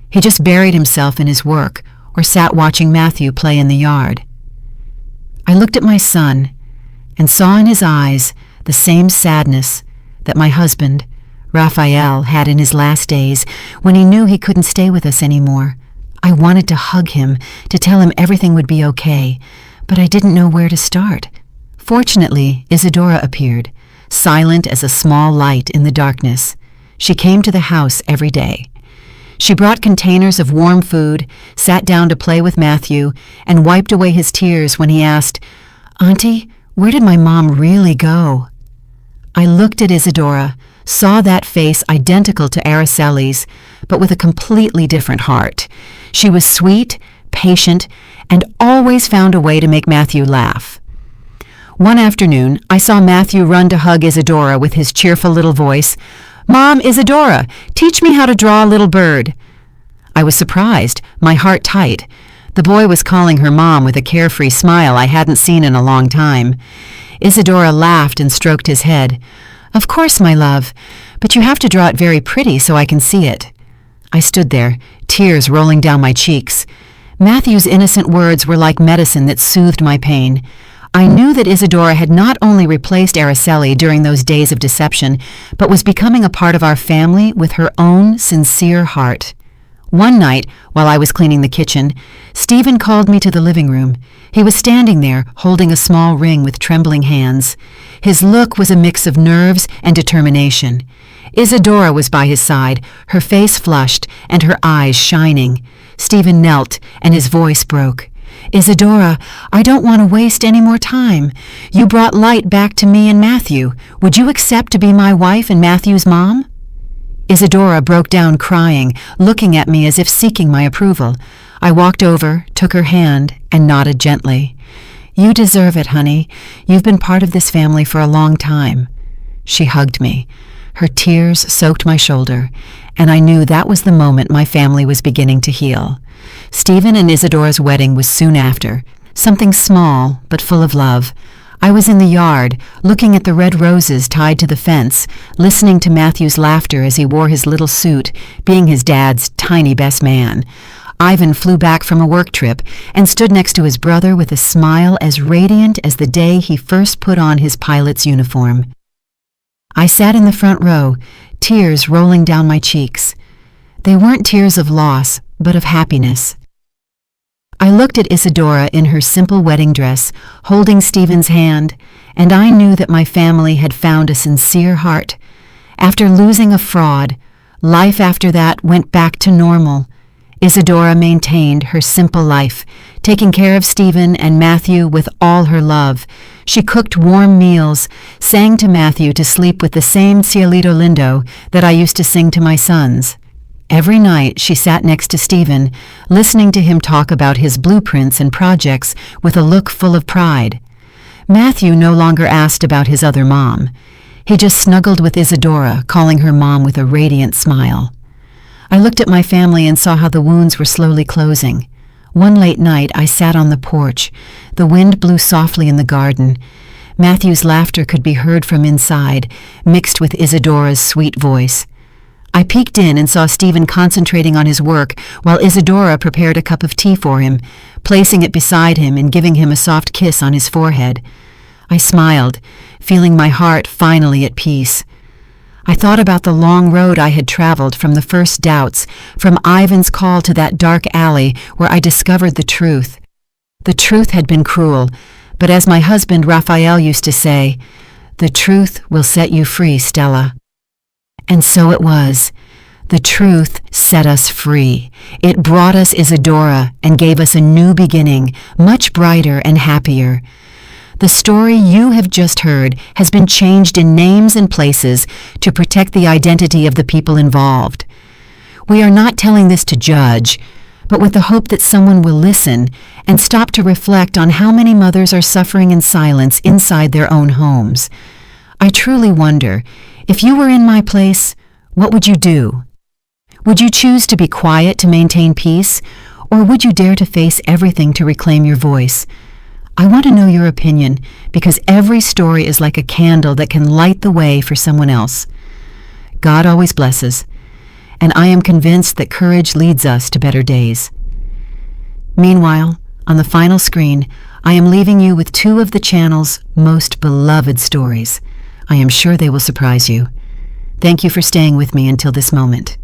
He just buried himself in his work or sat watching Matthew play in the yard. I looked at my son and saw in his eyes the same sadness that my husband, Raphael, had in his last days when he knew he couldn't stay with us anymore. I wanted to hug him, to tell him everything would be okay, but I didn't know where to start. Fortunately, Isadora appeared, silent as a small light in the darkness. She came to the house every day. She brought containers of warm food, sat down to play with Matthew, and wiped away his tears when he asked, Auntie, where did my mom really go? I looked at Isadora, saw that face identical to Araceli's, but with a completely different heart. She was sweet, patient, and always found a way to make Matthew laugh. One afternoon, I saw Matthew run to hug Isadora with his cheerful little voice. "Mom, Isadora, teach me how to draw a little bird." I was surprised, my heart tight. The boy was calling her mom with a carefree smile I hadn't seen in a long time. Isadora laughed and stroked his head. "Of course, my love, but you have to draw it very pretty so I can see it." I stood there, tears rolling down my cheeks. Matthew's innocent words were like medicine that soothed my pain. I knew that Isadora had not only replaced Araceli during those days of deception, but was becoming a part of our family with her own sincere heart. One night, while I was cleaning the kitchen, Stephen called me to the living room. He was standing there, holding a small ring with trembling hands. His look was a mix of nerves and determination. Isadora was by his side, her face flushed and her eyes shining. Stephen knelt, and his voice broke. "Isadora, I don't want to waste any more time. You brought light back to me and Matthew. Would you accept to be my wife and Matthew's mom?" Isadora broke down crying, looking at me as if seeking my approval. I walked over, took her hand, and nodded gently. "You deserve it, honey. You've been part of this family for a long time." She hugged me. Her tears soaked my shoulder, and I knew that was the moment my family was beginning to heal. Stephen and Isadora's wedding was soon after, something small but full of love. I was in the yard, looking at the red roses tied to the fence, listening to Matthew's laughter as he wore his little suit, being his dad's tiny best man. Ivan flew back from a work trip and stood next to his brother with a smile as radiant as the day he first put on his pilot's uniform. I sat in the front row, tears rolling down my cheeks. They weren't tears of loss, but of happiness. I looked at Isadora in her simple wedding dress, holding Stephen's hand, and I knew that my family had found a sincere heart. After losing a fraud, life after that went back to normal. Isadora maintained her simple life, taking care of Stephen and Matthew with all her love. She cooked warm meals, sang to Matthew to sleep with the same Cielito Lindo that I used to sing to my sons. Every night she sat next to Stephen, listening to him talk about his blueprints and projects with a look full of pride. Matthew no longer asked about his other mom. He just snuggled with Isadora, calling her mom with a radiant smile. I looked at my family and saw how the wounds were slowly closing. One late night I sat on the porch. The wind blew softly in the garden. Matthew's laughter could be heard from inside, mixed with Isadora's sweet voice. I peeked in and saw Stephen concentrating on his work while Isadora prepared a cup of tea for him, placing it beside him and giving him a soft kiss on his forehead. I smiled, feeling my heart finally at peace. I thought about the long road I had traveled from the first doubts, from Ivan's call to that dark alley where I discovered the truth. The truth had been cruel, but as my husband Raphael used to say, "The truth will set you free, Stella." And so it was. The truth set us free. It brought us Isadora and gave us a new beginning, much brighter and happier. The story you have just heard has been changed in names and places to protect the identity of the people involved. We are not telling this to judge, but with the hope that someone will listen and stop to reflect on how many mothers are suffering in silence inside their own homes. I truly wonder, if you were in my place, what would you do? Would you choose to be quiet to maintain peace, or would you dare to face everything to reclaim your voice? I want to know your opinion, because every story is like a candle that can light the way for someone else. God always blesses, and I am convinced that courage leads us to better days. Meanwhile, on the final screen, I am leaving you with two of the channel's most beloved stories. I am sure they will surprise you. Thank you for staying with me until this moment.